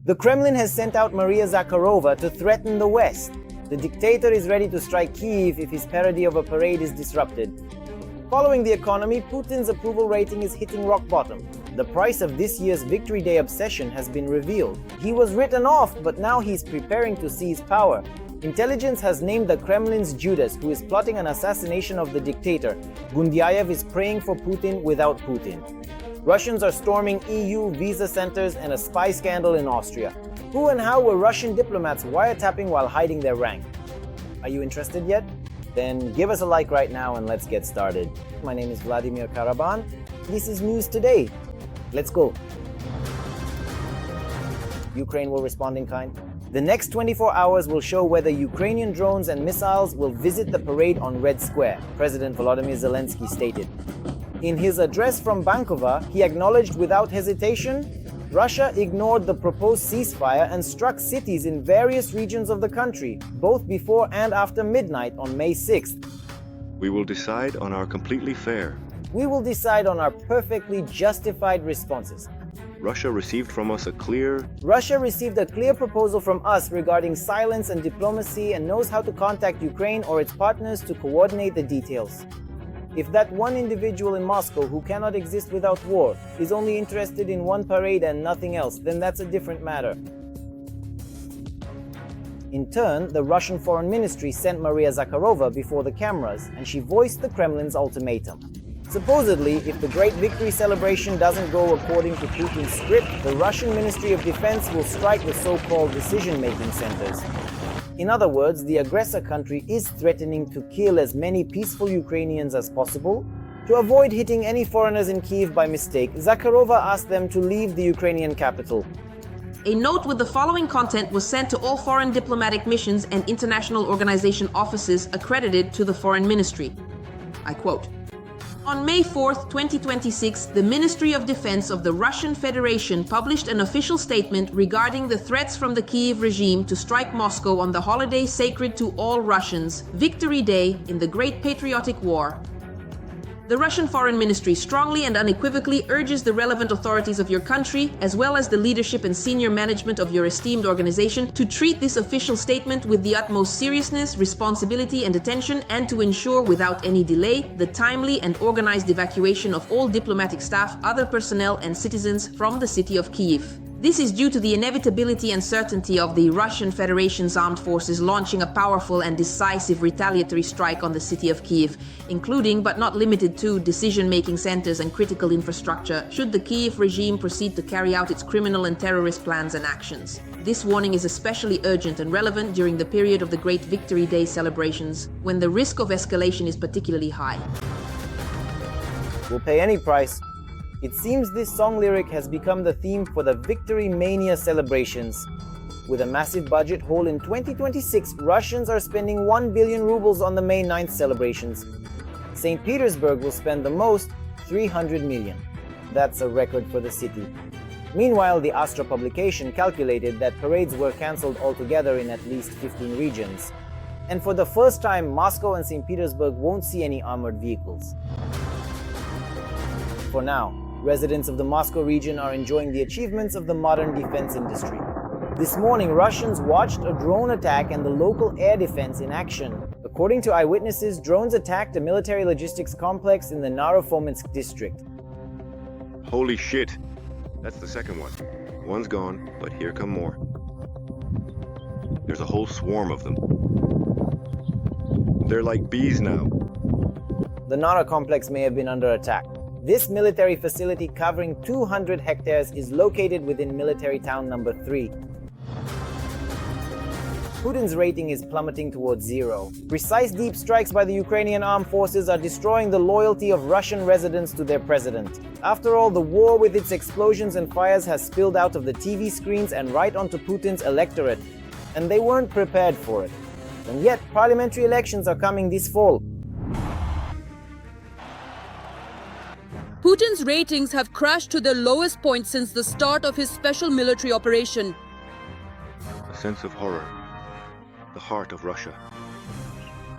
The Kremlin has sent out Maria Zakharova to threaten the West. The dictator is ready to strike Kyiv if his parody of a parade is disrupted. Following the economy, Putin's approval rating is hitting rock bottom. The price of this year's Victory Day obsession has been revealed. He was written off, but now he's preparing to seize power. Intelligence has named the Kremlin's Judas, who is plotting an assassination of the dictator. Gundyayev is praying for Putin without Putin. Russians are storming EU visa centers and a spy scandal in Austria. Who and how were Russian diplomats wiretapping while hiding their rank? Are you interested yet? Then give us a like right now and let's get started. My name is Vladimir Karaban. This is News Today. Let's go. Ukraine will respond in kind. The next 24 hours will show whether Ukrainian drones and missiles will visit the parade on Red Square, President Volodymyr Zelensky stated. In his address from Bankova, he acknowledged without hesitation, Russia ignored the proposed ceasefire and struck cities in various regions of the country, both before and after midnight on May 6th. We will decide on our completely fair. We will decide on our perfectly justified responses. Russia received from us a clear proposal from us regarding silence and diplomacy and knows how to contact Ukraine or its partners to coordinate the details. If that one individual in Moscow who cannot exist without war is only interested in one parade and nothing else, then that's a different matter. In turn, the Russian Foreign Ministry sent Maria Zakharova before the cameras, and she voiced the Kremlin's ultimatum. Supposedly, if the great victory celebration doesn't go according to Putin's script, the Russian Ministry of Defense will strike the so-called decision-making centers. In other words, the aggressor country is threatening to kill as many peaceful Ukrainians as possible. To avoid hitting any foreigners in Kyiv by mistake, Zakharova asked them to leave the Ukrainian capital. A note with the following content was sent to all foreign diplomatic missions and international organization offices accredited to the Foreign Ministry. I quote, "On May 4th, 2026, the Ministry of Defense of the Russian Federation published an official statement regarding the threats from the Kyiv regime to strike Moscow on the holiday sacred to all Russians, Victory Day, in the Great Patriotic War. The Russian Foreign Ministry strongly and unequivocally urges the relevant authorities of your country, as well as the leadership and senior management of your esteemed organization, to treat this official statement with the utmost seriousness, responsibility, and attention, and to ensure without any delay the timely and organized evacuation of all diplomatic staff, other personnel, and citizens from the city of Kyiv. This is due to the inevitability and certainty of the Russian Federation's armed forces launching a powerful and decisive retaliatory strike on the city of Kyiv, including but not limited to decision-making centers and critical infrastructure, should the Kyiv regime proceed to carry out its criminal and terrorist plans and actions. This warning is especially urgent and relevant during the period of the Great Victory Day celebrations, when the risk of escalation is particularly high." We'll pay any price. It seems this song lyric has become the theme for the Victory Mania celebrations. With a massive budget haul in 2026, Russians are spending 1 billion rubles on the May 9th celebrations. St. Petersburg will spend the most, 300 million. That's a record for the city. Meanwhile, the Austria publication calculated that parades were cancelled altogether in at least 15 regions. And for the first time, Moscow and St. Petersburg won't see any armored vehicles. For now, residents of the Moscow region are enjoying the achievements of the modern defense industry. This morning, Russians watched a drone attack and the local air defense in action. According to eyewitnesses, drones attacked a military logistics complex in the Narofominsk district. Holy shit! That's the second one. One's gone, but here come more. There's a whole swarm of them. They're like bees now. The Nara complex may have been under attack. This military facility covering 200 hectares is located within military town number 3. Putin's rating is plummeting towards zero. Precise deep strikes by the Ukrainian armed forces are destroying the loyalty of Russian residents to their president. After all, the war with its explosions and fires has spilled out of the TV screens and right onto Putin's electorate. And they weren't prepared for it. And yet, parliamentary elections are coming this fall. Putin's ratings have crashed to their lowest point since the start of his special military operation. A sense of horror. The heart of Russia.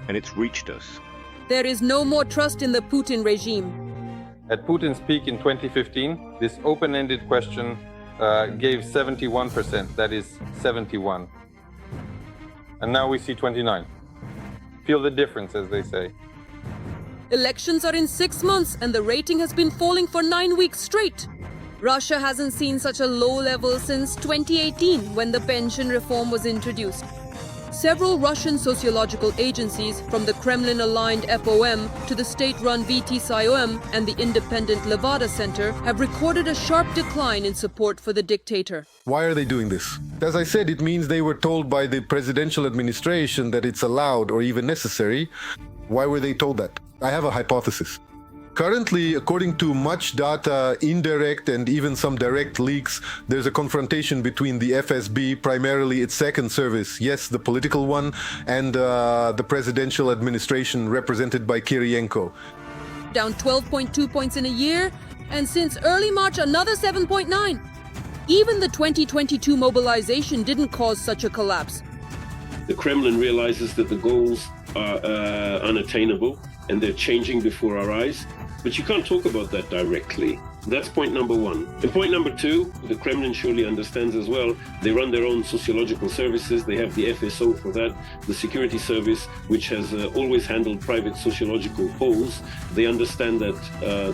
And it's reached us. There is no more trust in the Putin regime. At Putin's peak in 2015, this open-ended question gave 71%, that is 71. And now we see 29. Feel the difference, as they say. Elections are in 6 months and the rating has been falling for 9 weeks straight. Russia hasn't seen such a low level since 2018 when the pension reform was introduced. Several Russian sociological agencies, from the Kremlin-aligned FOM to the state-run VT-SIOM and the independent Levada Center, have recorded a sharp decline in support for the dictator. Why are they doing this? As I said, it means they were told by the presidential administration that it's allowed or even necessary. Why were they told that? I have a hypothesis. Currently, according to much data, indirect and even some direct leaks, there's a confrontation between the FSB, primarily its second service, yes, the political one, and the presidential administration represented by Kirienko. Down 12.2 points in a year, and since early March, another 7.9. Even the 2022 mobilization didn't cause such a collapse. The Kremlin realizes that the goals are unattainable and they're changing before our eyes. But you can't talk about that directly. That's point number one. And point number two, the Kremlin surely understands as well, they run their own sociological services. They have the FSO for that, the security service, which has always handled private sociological polls. They understand that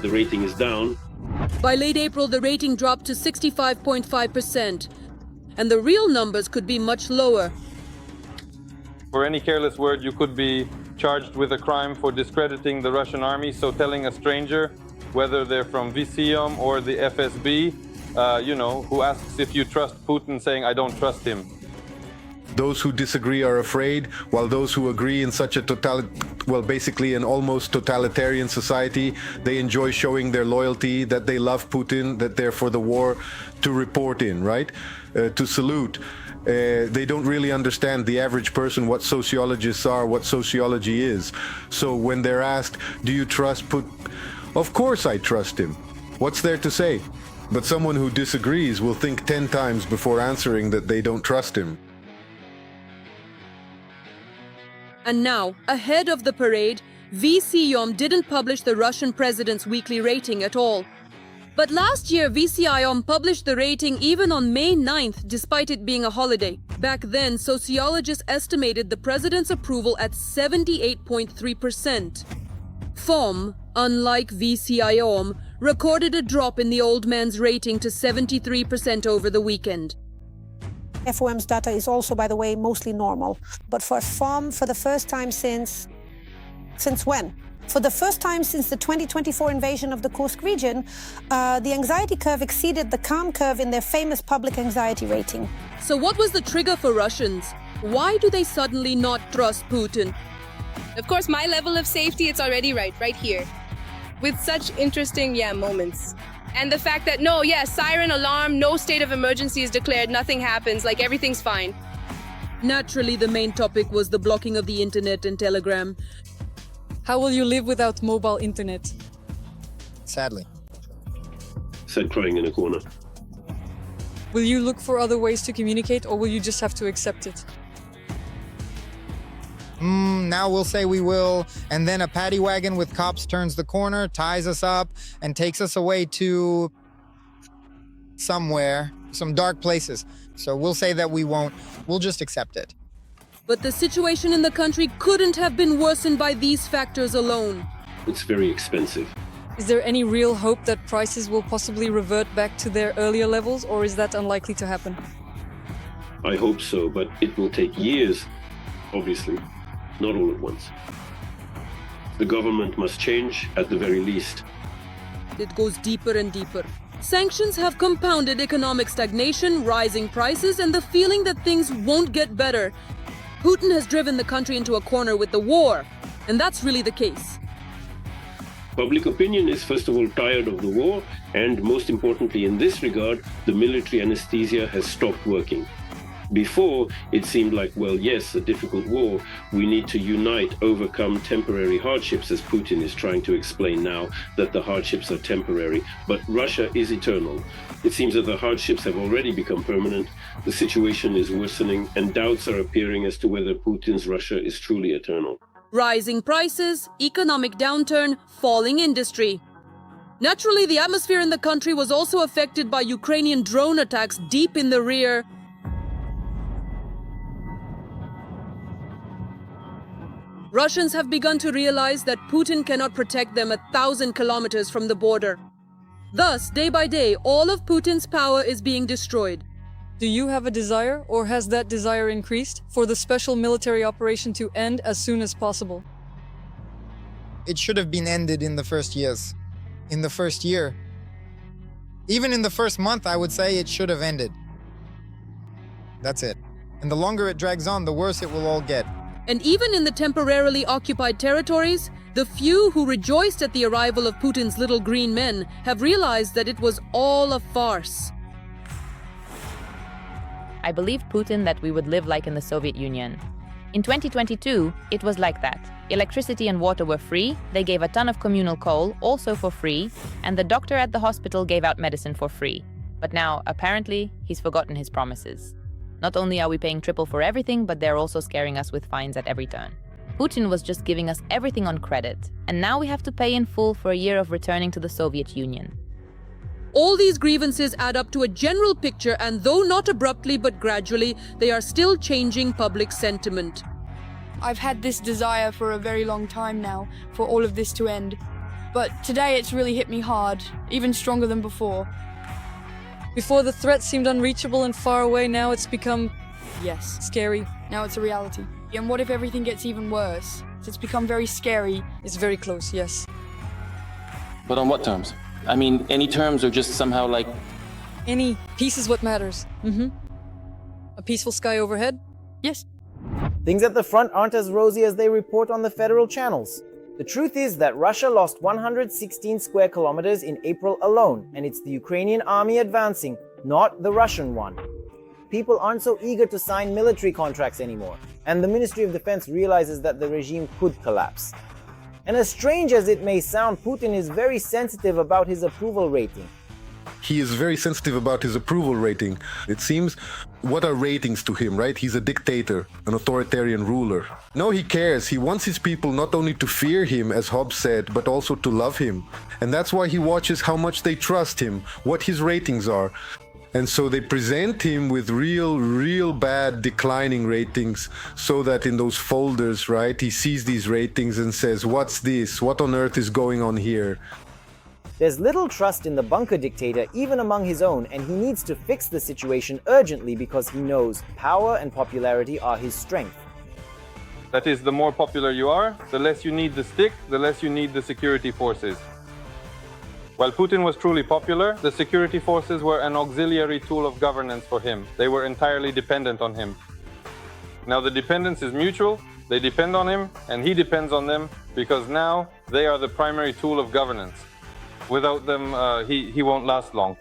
the rating is down. By late April, the rating dropped to 65.5%. And the real numbers could be much lower. For any careless word, you could be charged with a crime for discrediting the Russian army. So telling a stranger, whether they're from VCOM or the FSB, who asks if you trust Putin, saying, I don't trust him. Those who disagree are afraid, while those who agree in such a basically an almost totalitarian society, they enjoy showing their loyalty, that they love Putin, that they're for the war, to report in, right? To salute. They don't really understand, the average person, what sociologists are, what sociology is. So when they're asked, do you trust Putin? Of course I trust him. What's there to say? But someone who disagrees will think 10 times before answering that they don't trust him. And now, ahead of the parade, VCIOM didn't publish the Russian president's weekly rating at all. But last year, VCIOM published the rating even on May 9th, despite it being a holiday. Back then, sociologists estimated the president's approval at 78.3%. FOM, unlike VCIOM, recorded a drop in the old man's rating to 73% over the weekend. FOM's data is also, by the way, mostly normal. But for FOM, for the first time since when? For the first time since the 2024 invasion of the Kursk region, the anxiety curve exceeded the calm curve in their famous public anxiety rating. So what was the trigger for Russians? Why do they suddenly not trust Putin? Of course, my level of safety, it's already right here. With such interesting, moments. And the fact that, siren alarm, no state of emergency is declared, nothing happens, like everything's fine. Naturally, the main topic was the blocking of the internet and Telegram. How will you live without mobile internet? Sadly. Said crying in a corner. Will you look for other ways to communicate, or will you just have to accept it? Now we'll say we will, and then a paddy wagon with cops turns the corner, ties us up, and takes us away to somewhere, some dark places. So we'll say that we won't. We'll just accept it. But the situation in the country couldn't have been worsened by these factors alone. It's very expensive. Is there any real hope that prices will possibly revert back to their earlier levels, or is that unlikely to happen? I hope so, but it will take years, obviously, not all at once. The government must change at the very least. It goes deeper and deeper. Sanctions have compounded economic stagnation, rising prices, and the feeling that things won't get better. Putin has driven the country into a corner with the war, and that's really the case. Public opinion is, first of all, tired of the war, and most importantly in this regard, the military anesthesia has stopped working. Before, it seemed like, well, yes, a difficult war. We need to unite, overcome temporary hardships, as Putin is trying to explain now, that the hardships are temporary. But Russia is eternal. It seems that the hardships have already become permanent. The situation is worsening, and doubts are appearing as to whether Putin's Russia is truly eternal. Rising prices, economic downturn, falling industry. Naturally, the atmosphere in the country was also affected by Ukrainian drone attacks deep in the rear. Russians have begun to realize that Putin cannot protect them 1,000 kilometers from the border. Thus, day by day, all of Putin's power is being destroyed. Do you have a desire, or has that desire increased, for the special military operation to end as soon as possible? It should have been ended in the first years. In the first year. Even in the first month, I would say it should have ended. That's it. And the longer it drags on, the worse it will all get. And even in the temporarily occupied territories, the few who rejoiced at the arrival of Putin's little green men have realized that it was all a farce. I believed Putin that we would live like in the Soviet Union. In 2022, it was like that. Electricity and water were free, they gave a ton of communal coal, also for free, and the doctor at the hospital gave out medicine for free. But now, apparently, he's forgotten his promises. Not only are we paying triple for everything, but they're also scaring us with fines at every turn. Putin was just giving us everything on credit, and now we have to pay in full for a year of returning to the Soviet Union. All these grievances add up to a general picture, and though not abruptly but gradually, they are still changing public sentiment. I've had this desire for a very long time now, for all of this to end. But today it's really hit me hard, even stronger than before. Before the threat seemed unreachable and far away, now it's become... Yes. Scary. Now it's a reality. And what if everything gets even worse? It's become very scary. It's very close, yes. But on what terms? I mean, any terms or just somehow like... Any. Peace is what matters. A peaceful sky overhead? Yes. Things at the front aren't as rosy as they report on the federal channels. The truth is that Russia lost 116 square kilometers in April alone, and it's the Ukrainian army advancing, not the Russian one. People aren't so eager to sign military contracts anymore, and the Ministry of Defense realizes that the regime could collapse. And as strange as it may sound, Putin is very sensitive about his approval rating. He is very sensitive about his approval rating. It seems, what are ratings to him, right? He's a dictator, an authoritarian ruler. No, he cares. He wants his people not only to fear him, as Hobbes said, but also to love him. And that's why he watches how much they trust him, what his ratings are. And so they present him with real bad declining ratings, so that in those folders, right, he sees these ratings and says, what's this? What on earth is going on here? There's little trust in the bunker dictator even among his own, and he needs to fix the situation urgently because he knows power and popularity are his strength. That is, the more popular you are, the less you need the stick, the less you need the security forces. While Putin was truly popular, the security forces were an auxiliary tool of governance for him. They were entirely dependent on him. Now the dependence is mutual, they depend on him, and he depends on them, because now they are the primary tool of governance. Without them, he won't last long.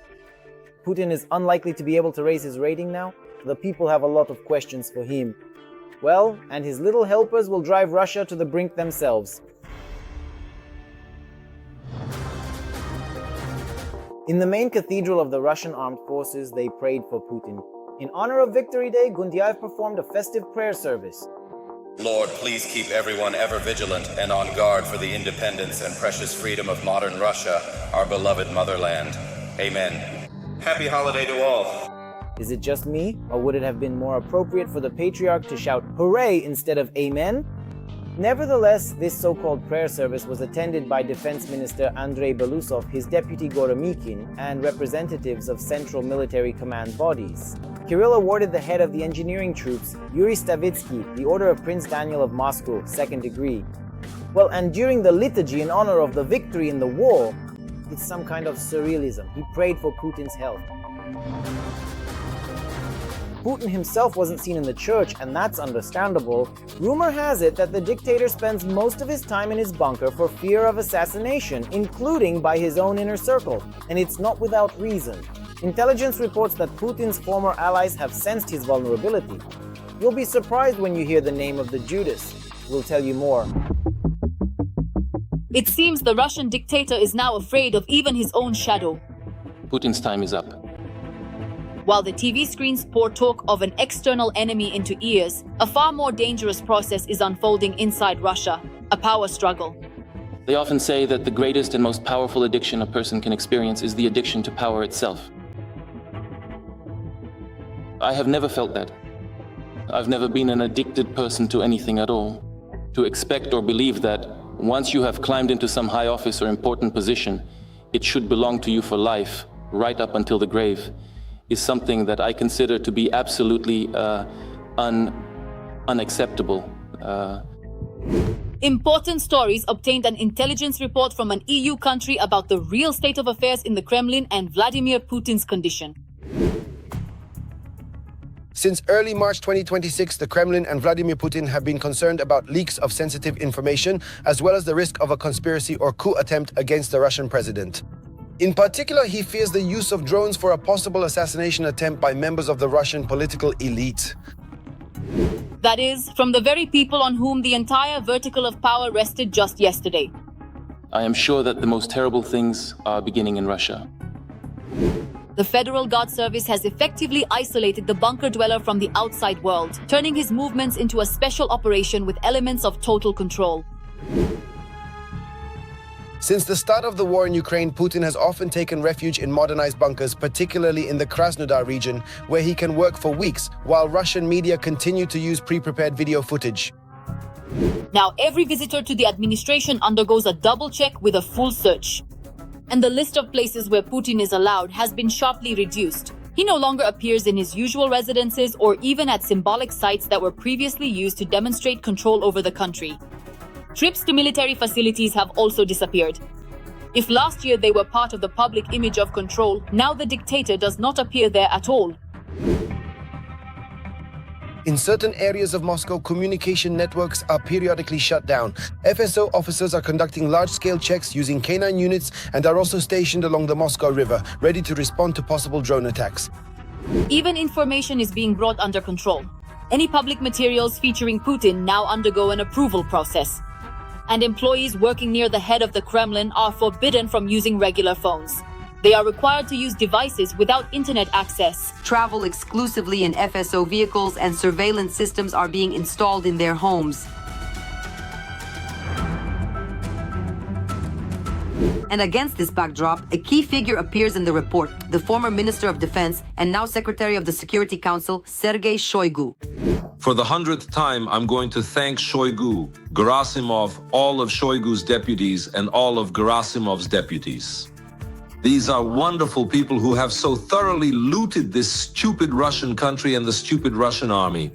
Putin is unlikely to be able to raise his rating now. The people have a lot of questions for him. Well, and his little helpers will drive Russia to the brink themselves. In the main cathedral of the Russian armed forces, they prayed for Putin. In honor of Victory Day, Gundyayev performed a festive prayer service. Lord, please keep everyone ever vigilant and on guard for the independence and precious freedom of modern Russia, our beloved motherland. Amen. Happy holiday to all. Is it just me, or would it have been more appropriate for the patriarch to shout hooray instead of amen? Nevertheless, this so-called prayer service was attended by Defense Minister Andrei Belousov, his deputy Goromykin, and representatives of central military command bodies. Kirill awarded the head of the engineering troops, Yuri Stavitsky, the Order of Prince Daniel of Moscow, 2nd degree. Well, and during the liturgy in honor of the victory in the war, it's some kind of surrealism. He prayed for Putin's health. Putin himself wasn't seen in the church, and that's understandable. Rumor has it that the dictator spends most of his time in his bunker for fear of assassination, including by his own inner circle, and it's not without reason. Intelligence reports that Putin's former allies have sensed his vulnerability. You'll be surprised when you hear the name of the Judas. We'll tell you more. It seems the Russian dictator is now afraid of even his own shadow. Putin's time is up. While the TV screens pour talk of an external enemy into ears, a far more dangerous process is unfolding inside Russia, a power struggle. They often say that the greatest and most powerful addiction a person can experience is the addiction to power itself. I have never felt that. I've never been an addicted person to anything at all. To expect or believe that once you have climbed into some high office or important position, it should belong to you for life, right up until the grave, is something that I consider to be absolutely unacceptable. Important Stories obtained an intelligence report from an EU country about the real state of affairs in the Kremlin and Vladimir Putin's condition. Since early March 2026, the Kremlin and Vladimir Putin have been concerned about leaks of sensitive information, as well as the risk of a conspiracy or coup attempt against the Russian president. In particular, he fears the use of drones for a possible assassination attempt by members of the Russian political elite. That is, from the very people on whom the entire vertical of power rested just yesterday. I am sure that the most terrible things are beginning in Russia. The Federal Guard Service has effectively isolated the bunker dweller from the outside world, turning his movements into a special operation with elements of total control. Since the start of the war in Ukraine, Putin has often taken refuge in modernized bunkers, particularly in the Krasnodar region, where he can work for weeks, while Russian media continue to use pre-prepared video footage. Now every visitor to the administration undergoes a double check with a full search. And the list of places where Putin is allowed has been sharply reduced. He no longer appears in his usual residences or even at symbolic sites that were previously used to demonstrate control over the country. Trips to military facilities have also disappeared. If last year they were part of the public image of control, now the dictator does not appear there at all. In certain areas of Moscow, communication networks are periodically shut down. FSO officers are conducting large-scale checks using K9 units and are also stationed along the Moscow River, ready to respond to possible drone attacks. Even information is being brought under control. Any public materials featuring Putin now undergo an approval process. And employees working near the head of the Kremlin are forbidden from using regular phones. They are required to use devices without internet access. Travel exclusively in FSO vehicles and surveillance systems are being installed in their homes. And against this backdrop, a key figure appears in the report, the former Minister of Defense and now Secretary of the Security Council, Sergei Shoigu. For the 100th time, I'm going to thank Shoigu, Gerasimov, all of Shoigu's deputies, and all of Gerasimov's deputies. These are wonderful people who have so thoroughly looted this stupid Russian country and the stupid Russian army.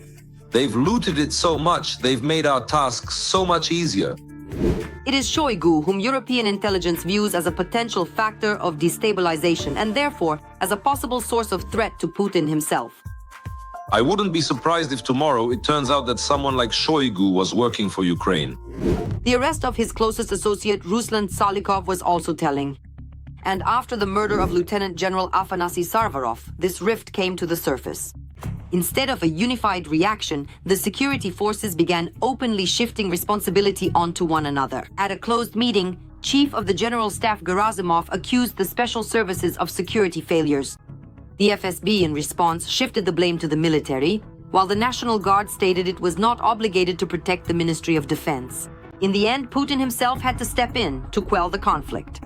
They've looted it so much, they've made our tasks so much easier. It is Shoigu whom European intelligence views as a potential factor of destabilization and therefore as a possible source of threat to Putin himself. I wouldn't be surprised if tomorrow it turns out that someone like Shoigu was working for Ukraine. The arrest of his closest associate, Ruslan Salikov, was also telling. And after the murder of Lieutenant General Afanasy Sarvarov, this rift came to the surface. Instead of a unified reaction, the security forces began openly shifting responsibility onto one another. At a closed meeting, Chief of the General Staff Gerasimov accused the special services of security failures. The FSB, in response, shifted the blame to the military, while the National Guard stated it was not obligated to protect the Ministry of Defense. In the end, Putin himself had to step in to quell the conflict.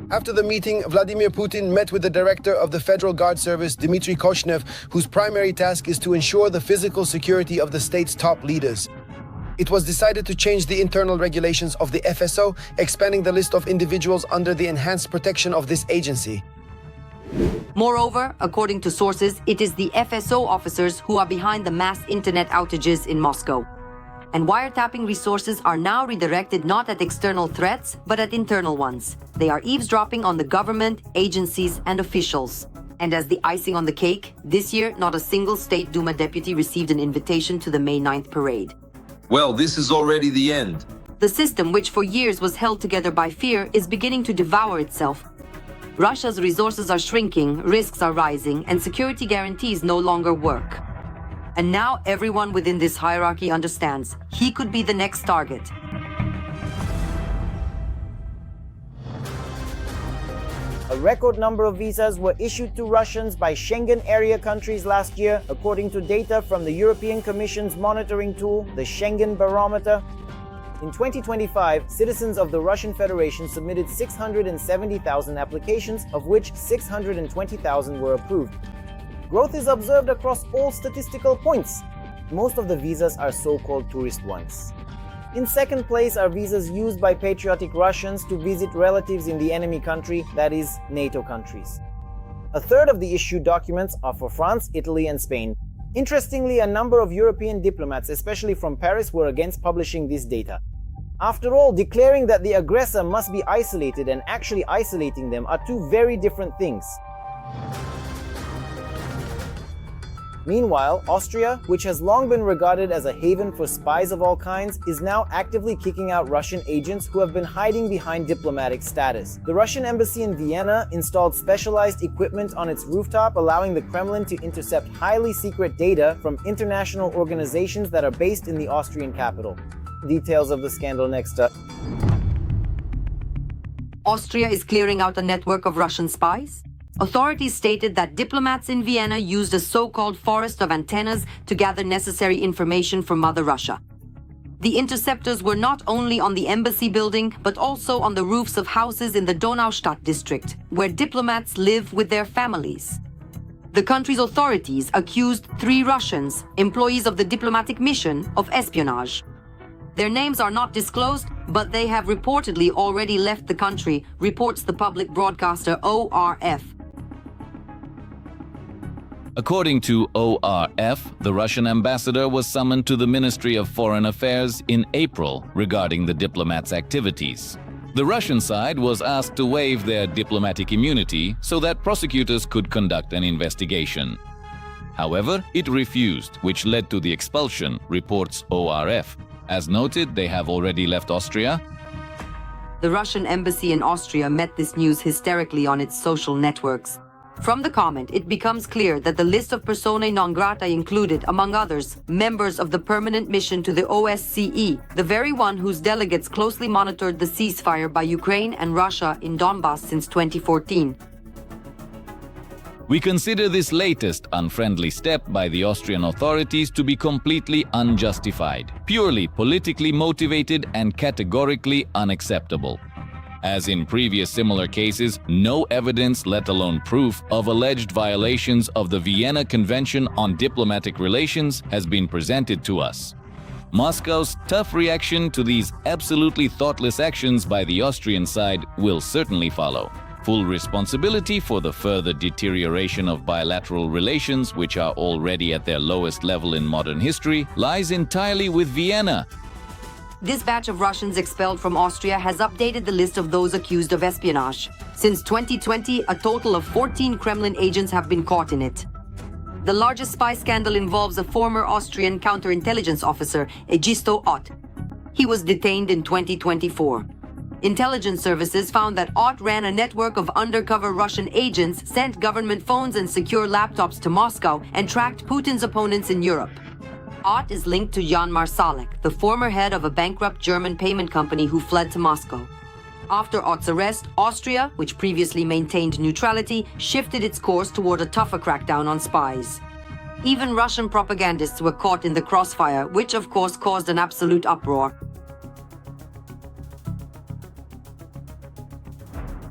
After the meeting, Vladimir Putin met with the director of the Federal Guard Service, Dmitry Koshnev, whose primary task is to ensure the physical security of the state's top leaders. It was decided to change the internal regulations of the FSO, expanding the list of individuals under the enhanced protection of this agency. Moreover, according to sources, it is the FSO officers who are behind the mass internet outages in Moscow. And wiretapping resources are now redirected not at external threats, but at internal ones. They are eavesdropping on the government, agencies, and officials. And as the icing on the cake, this year, not a single State Duma deputy received an invitation to the May 9th parade. Well, this is already the end. The system, which for years was held together by fear, is beginning to devour itself. Russia's resources are shrinking, risks are rising, and security guarantees no longer work. And now everyone within this hierarchy understands he could be the next target. A A record number of visas were issued to Russians by Schengen area countries last year, according to data from the European Commission's monitoring tool, the Schengen Barometer. In 2025, citizens of the Russian Federation submitted 670,000 applications, of which 620,000 were approved. Growth is observed across all statistical points. Most of the visas are so-called tourist ones. In second place are visas used by patriotic Russians to visit relatives in the enemy country, that is, NATO countries. A third of the issued documents are for France, Italy, and Spain. Interestingly, a number of European diplomats, especially from Paris, were against publishing this data. After all, declaring that the aggressor must be isolated and actually isolating them are two very different things. Meanwhile, Austria, which has long been regarded as a haven for spies of all kinds, is now actively kicking out Russian agents who have been hiding behind diplomatic status. The Russian embassy in Vienna installed specialized equipment on its rooftop, allowing the Kremlin to intercept highly secret data from international organizations that are based in the Austrian capital. Details of the scandal next up. Austria is clearing out a network of Russian spies? Authorities stated that diplomats in Vienna used a so-called forest of antennas to gather necessary information from Mother Russia. The interceptors were not only on the embassy building, but also on the roofs of houses in the Donaustadt district, where diplomats live with their families. The country's authorities accused 3 Russians, employees of the diplomatic mission, of espionage. Their names are not disclosed, but they have reportedly already left the country, reports the public broadcaster ORF. According to ORF, the Russian ambassador was summoned to the Ministry of Foreign Affairs in April regarding the diplomats' activities. The Russian side was asked to waive their diplomatic immunity so that prosecutors could conduct an investigation. However, it refused, which led to the expulsion, reports ORF. As noted, they have already left Austria. The Russian embassy in Austria met this news hysterically on its social networks. From the comment, it becomes clear that the list of personae non grata included, among others, members of the permanent mission to the OSCE, the very one whose delegates closely monitored the ceasefire by Ukraine and Russia in Donbass since 2014. We consider this latest unfriendly step by the Austrian authorities to be completely unjustified, purely politically motivated and categorically unacceptable. As in previous similar cases, no evidence, let alone proof, of alleged violations of the Vienna Convention on Diplomatic Relations has been presented to us. Moscow's tough reaction to these absolutely thoughtless actions by the Austrian side will certainly follow. Full responsibility for the further deterioration of bilateral relations, which are already at their lowest level in modern history, lies entirely with Vienna. This batch of Russians expelled from Austria has updated the list of those accused of espionage. Since 2020, a total of 14 Kremlin agents have been caught in it. The largest spy scandal involves a former Austrian counterintelligence officer, Egisto Ott. He was detained in 2024. Intelligence services found that Ott ran a network of undercover Russian agents, sent government phones and secure laptops to Moscow, and tracked Putin's opponents in Europe. Ott is linked to Jan Marsalek, the former head of a bankrupt German payment company who fled to Moscow. After Ott's arrest, Austria, which previously maintained neutrality, shifted its course toward a tougher crackdown on spies. Even Russian propagandists were caught in the crossfire, which of course caused an absolute uproar.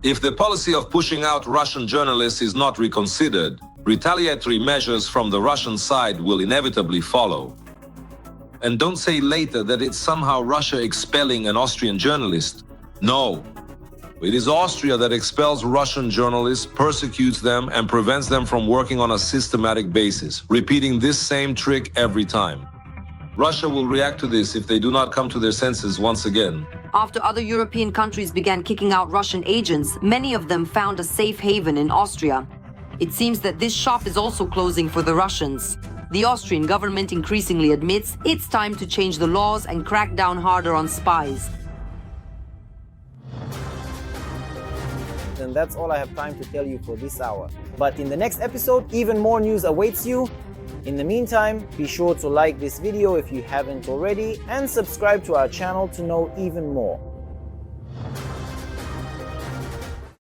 If the policy of pushing out Russian journalists is not reconsidered, retaliatory measures from the Russian side will inevitably follow. And don't say later that it's somehow Russia expelling an Austrian journalist. No. It is Austria that expels Russian journalists, persecutes them, and prevents them from working on a systematic basis, repeating this same trick every time. Russia will react to this if they do not come to their senses once again. After other European countries began kicking out Russian agents, many of them found a safe haven in Austria. It seems that this shop is also closing for the Russians. The Austrian government increasingly admits it's time to change the laws and crack down harder on spies. And that's all I have time to tell you for this hour. But in the next episode, even more news awaits you. In the meantime, be sure to like this video if you haven't already and subscribe to our channel to know even more.